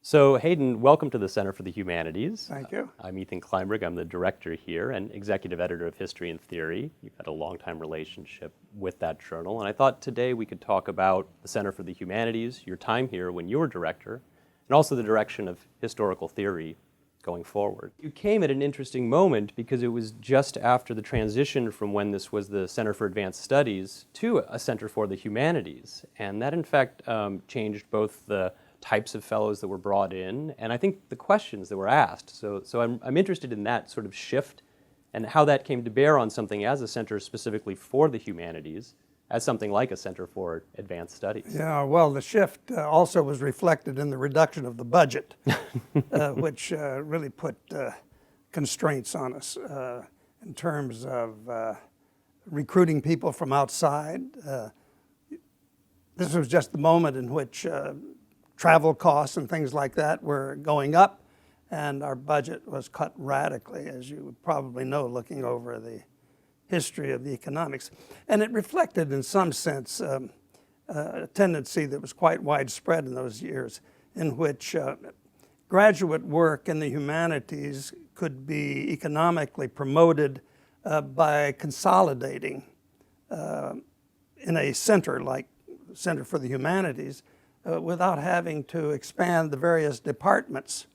So Hayden, welcome to the Center for the Humanities. Thank you. I'm Ethan Kleinberg. I'm the director here and executive editor of History and Theory. You've had a long-time relationship with that journal. And I thought today we could talk about the Center for the Humanities, your time here when you were director, and also the direction of historical theory going forward. You came at an interesting moment because it was just after the transition from when this was the Center for Advanced Studies to a Center for the Humanities. And that, in fact, changed both the types of fellows that were brought in, and I think the questions that were asked. So I'm interested in that sort of shift and how that came to bear on something as a center specifically for the humanities, as something like a Center for Advanced Studies. Yeah, well, the shift also was reflected in the reduction of the budget, which really put constraints on us in terms of recruiting people from outside. This was just the moment in which travel costs and things like that were going up, and our budget was cut radically, as you would probably know, looking over the history of the economics. And it reflected, in some sense, a tendency that was quite widespread in those years, in which graduate work in the humanities could be economically promoted by consolidating in a center like Center for the Humanities, without having to expand the various departments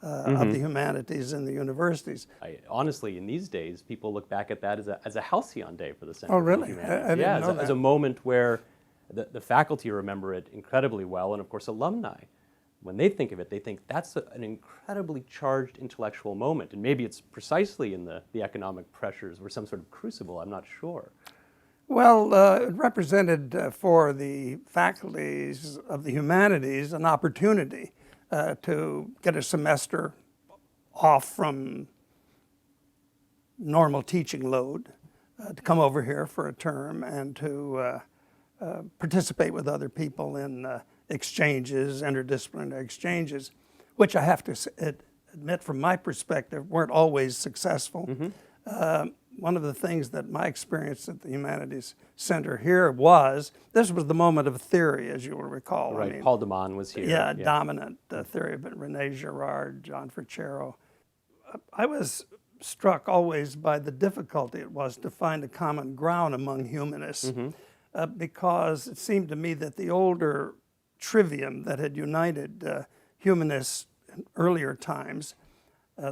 of the humanities in the universities. Honestly, in these days, people look back at that as a halcyon day for the Center Oh, for really? the Humanities. I didn't know that. As a moment where the faculty remember it incredibly well, and of course alumni. When they think of it, they think that's an incredibly charged intellectual moment, and maybe it's precisely in the economic pressures or some sort of crucible, I'm not sure. Well, it represented for the faculties of the humanities an opportunity to get a semester off from normal teaching load, to come over here for a term and to participate with other people in exchanges, interdisciplinary exchanges, which I have to admit from my perspective weren't always successful. One of the things that my experience at the Humanities Center here was, this was the moment of theory, as you will recall. Right, I mean, Paul Deman was here. Yeah, dominant theory of it, René Girard, John Ferchero. I was struck always by the difficulty it was to find a common ground among humanists, because it seemed to me that the older trivium that had united humanists in earlier times,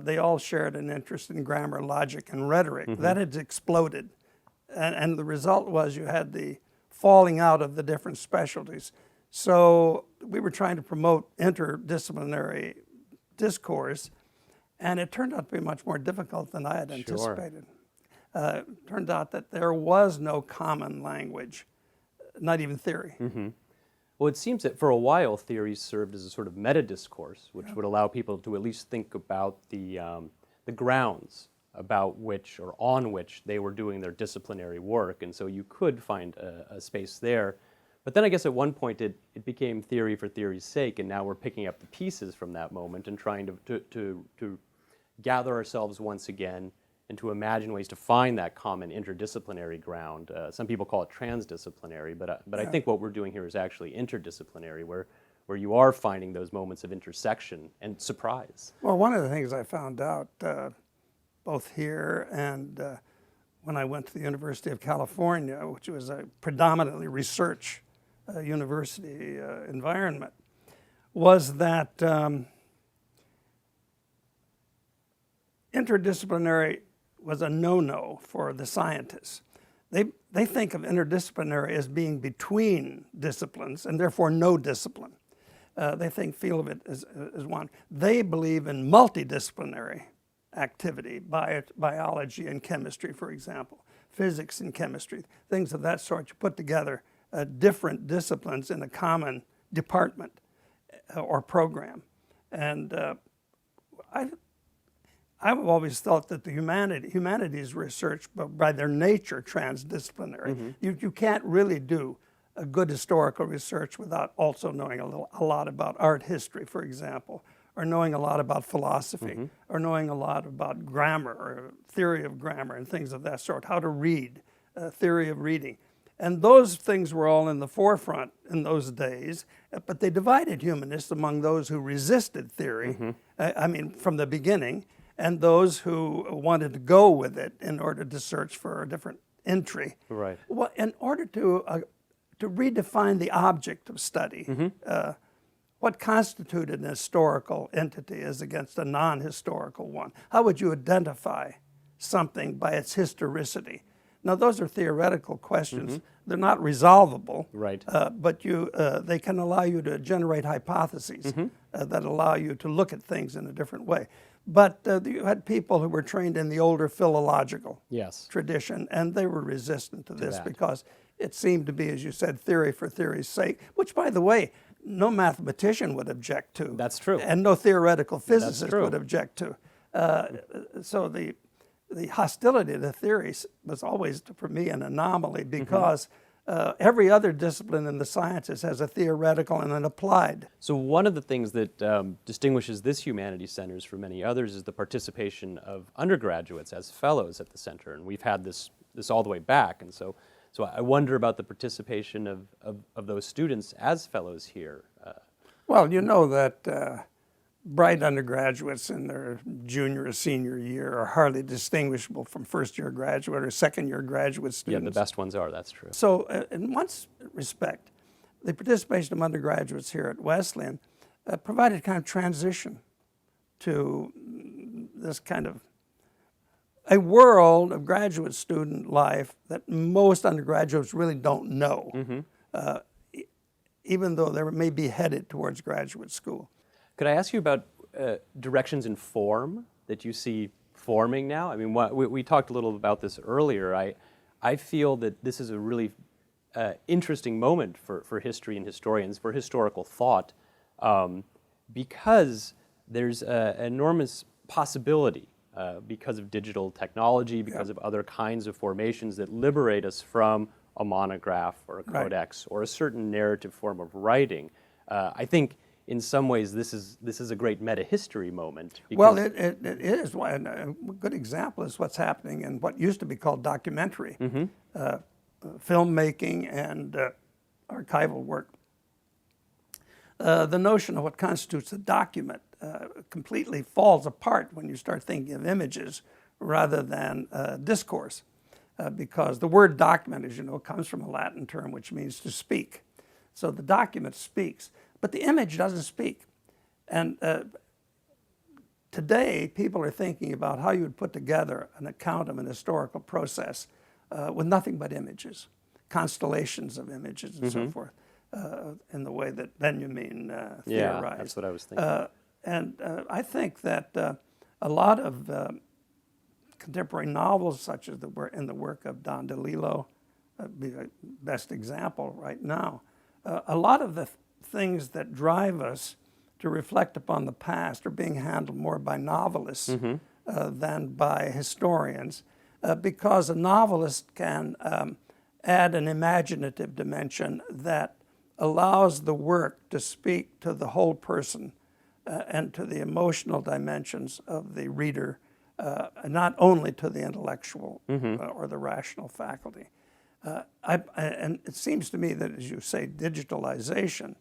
they all shared an interest in grammar, logic, and rhetoric. That had exploded. And the result was you had the falling out of the different specialties. So we were trying to promote interdisciplinary discourse, and it turned out to be much more difficult than I had anticipated. It turned out that there was no common language, not even theory. Well, it seems that for a while theory served as a sort of meta-discourse, which would allow people to at least think about the grounds about which or on which they were doing their disciplinary work, and so you could find a space there. But then I guess at one point it became theory for theory's sake, and now we're picking up the pieces from that moment and trying to gather ourselves once again and to imagine ways to find that common interdisciplinary ground. Some people call it transdisciplinary, but I think what we're doing here is actually interdisciplinary, where you are finding those moments of intersection and surprise. Well, one of the things I found out both here and when I went to the University of California, which was a predominantly research university environment, was that interdisciplinary was a no-no for the scientists. They think of interdisciplinary as being between disciplines and therefore no discipline. They feel of it as one. They believe in multidisciplinary activity, biology and chemistry, for example, physics and chemistry, things of that sort. You put together different disciplines in a common department or program. And I've always thought that the humanities research, by their nature, transdisciplinary. You can't really do a good historical research without also knowing a lot about art history, for example, or knowing a lot about philosophy, or knowing a lot about grammar, or theory of grammar, and things of that sort, how to read, theory of reading. And those things were all in the forefront in those days, but they divided humanists among those who resisted theory, I mean, from the beginning, and those who wanted to go with it in order to search for a different entry. Right. Well, in order to redefine the object of study, what constituted an historical entity as against a non-historical one? How would you identify something by its historicity? Now, those are theoretical questions. They're not resolvable, Right. but they can allow you to generate hypotheses that allow you to look at things in a different way. But you had people who were trained in the older philological Yes. tradition, and they were resistant to this that. because it seemed to be, as you said, theory for theory's sake, which, by the way, no mathematician would object to. That's true. And no theoretical physicist true. would object to. So the hostility to theory was always, for me, an anomaly because every other discipline in the sciences has a theoretical and an applied. So one of the things that distinguishes this humanities centers from many others is the participation of undergraduates as fellows at the center, and we've had this all the way back. And so I wonder about the participation of those students as fellows here. Well, you know that bright undergraduates in their junior or senior year are hardly distinguishable from first-year graduate or second-year graduate Yeah, students. the best ones are, that's true. So in one respect, the participation of undergraduates here at Wesleyan provided kind of transition to this kind of a world of graduate student life that most undergraduates really don't know, even though they may be headed towards graduate school. Could I ask you about directions in form that you see forming now? I mean, we talked a little about this earlier. I feel that this is a really interesting moment for history and historians, for historical thought, because there's an enormous possibility because of digital technology, because of other kinds of formations that liberate us from a monograph or a codex or a certain narrative form of writing. I think in some ways this is a great meta-history moment. Well, it is. And a good example is what's happening in what used to be called documentary, filmmaking and archival work. The notion of what constitutes a document completely falls apart when you start thinking of images rather than discourse, because the word document, as you know, comes from a Latin term which means to speak. So the document speaks, but the image doesn't speak. And today, people are thinking about how you would put together an account of an historical process with nothing but images, constellations of images and so forth, in the way that Benjamin theorized. Yeah, that's what I was thinking. And I think that a lot of contemporary novels, such as in the work of Don DeLillo, be the best example right now, a lot of the things that drive us to reflect upon the past are being handled more by novelists than by historians, because a novelist can add an imaginative dimension that allows the work to speak to the whole person and to the emotional dimensions of the reader, not only to the intellectual or the rational faculty. And it seems to me that, as you say, digitalization,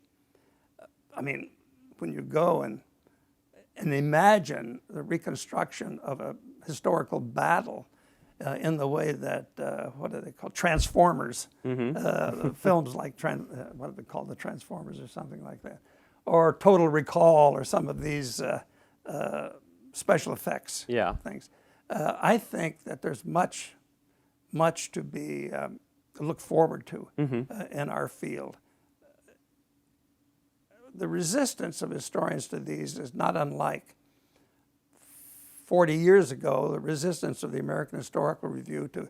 I mean, when you go and imagine the reconstruction of a historical battle in the way that, what do they call, Transformers, films like, what do they call, the Transformers or something like that, or Total Recall or some of these special effects things. I think that there's much to be look forward to in our field. The resistance of historians to these is not unlike 40 years ago, the resistance of the American Historical Review to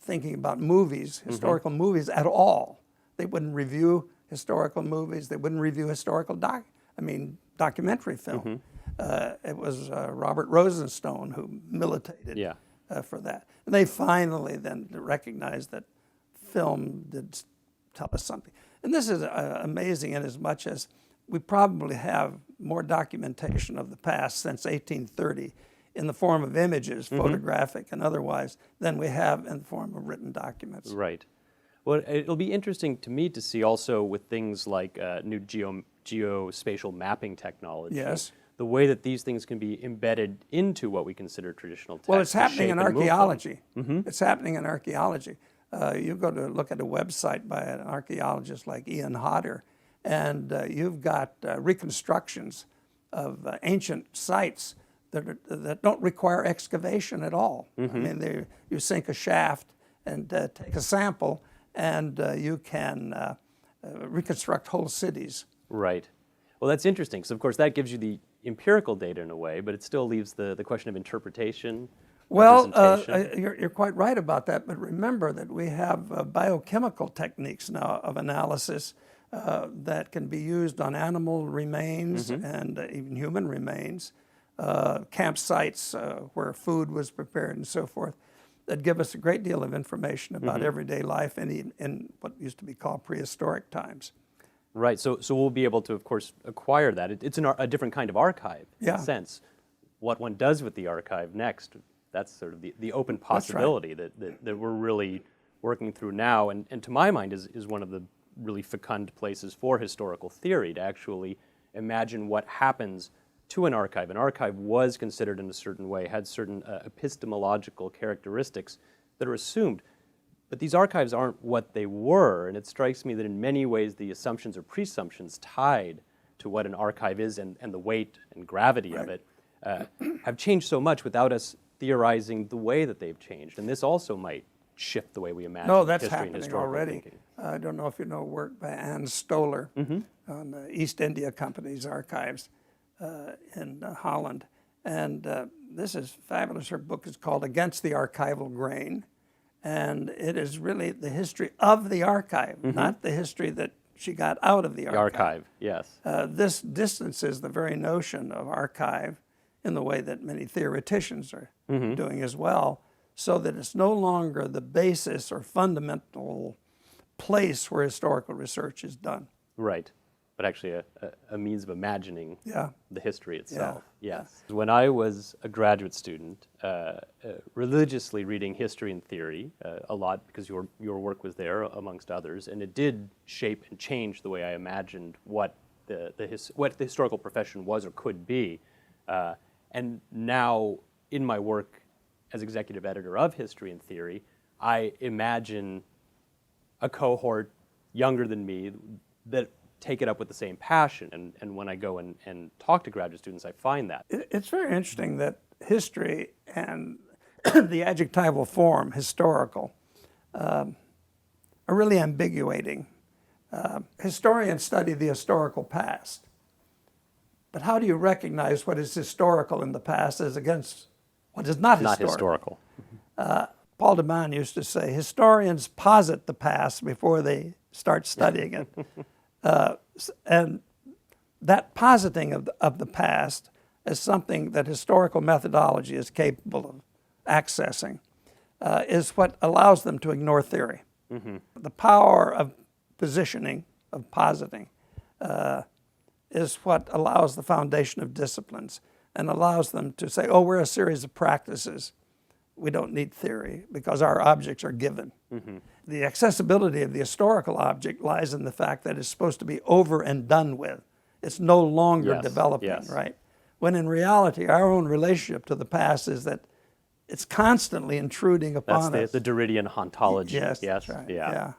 thinking about movies, historical movies at all. They wouldn't review historical movies. They wouldn't review historical documentary film. It was Robert Rosenstone who militated for that. And they finally then recognized that film did tell us something. And this is amazing in as much as we probably have more documentation of the past since 1830 in the form of images, photographic and otherwise, than we have in the form of written documents. Right. Well, it'll be interesting to me to see also with things like new geospatial mapping technology. Yes. The way that these things can be embedded into what we consider traditional text. Well, it's happening in archaeology. Mm-hmm. It's happening in archaeology. You go to look at a website by an archaeologist like Ian Hodder, and you've got reconstructions of ancient sites that don't require excavation at all. Mm-hmm. I mean, you sink a shaft and take a sample, and you can reconstruct whole cities. Right. Well, that's interesting. So, of course, that gives you the empirical data in a way, but it still leaves the question of interpretation. Well, you're quite right about that, but remember that we have biochemical techniques now of analysis that can be used on animal remains and even human remains, campsites where food was prepared and so forth, that give us a great deal of information about everyday life in what used to be called prehistoric times. Right, so we'll be able to, of course, acquire that. It's a different kind of archive, in a sense. What one does with the archive next, that's sort of the open possibility that we're really working through now, and to my mind is one of the really fecund places for historical theory, to actually imagine what happens to an archive. An archive was considered in a certain way, had certain epistemological characteristics that are assumed. But these archives aren't what they were, and it strikes me that in many ways the assumptions or presumptions tied to what an archive is and the weight and gravity of it have changed so much without us theorizing the way that they've changed. And this also might shift the way we imagine No, that's history and happening historical already. thinking. I don't know if you know work by Anne Stoler on the East India Company's archives in Holland. And this is fabulous. Her book is called Against the Archival Grain. And it is really the history of the archive, not the history that she got out of the archive. The archive, yes. This distances the very notion of archive in the way that many theoreticians are doing as well, so that it's no longer the basis or fundamental place where historical research is done. Right, but actually a means of imagining the history itself. Yeah. Yes. When I was a graduate student, religiously reading history and theory a lot, because your work was there amongst others, and it did shape and change the way I imagined what the historical profession was or could be. And now in my work as executive editor of History and Theory, I imagine a cohort younger than me that take it up with the same passion. And when I go and talk to graduate students, I find that. It's very interesting that history and the adjectival form, historical, are really ambiguating. Historians study the historical past. But how do you recognize what is historical in the past as against what is not historical? Paul de Man used to say, historians posit the past before they start studying it. And that positing of the past is something that historical methodology is capable of accessing, is what allows them to ignore theory. The power of positioning, of positing, is what allows the foundation of disciplines and allows them to say, oh, we're a series of practices. We don't need theory because our objects are given. The accessibility of the historical object lies in the fact that it's supposed to be over and done with. It's no longer developing, right? When in reality, our own relationship to the past is that it's constantly intruding upon us. That's the Derridian hauntology. Yes, that's right. Yeah.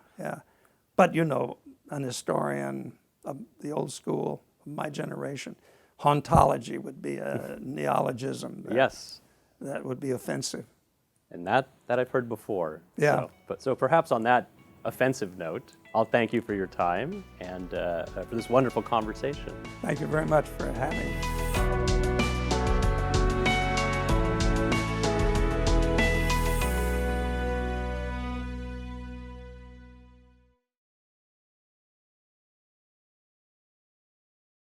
But you know, an historian of the old school, of my generation, hauntology would be a neologism. That would be offensive. And that I've heard before. Yeah. So perhaps on that offensive note, I'll thank you for your time and for this wonderful conversation. Thank you very much for having me.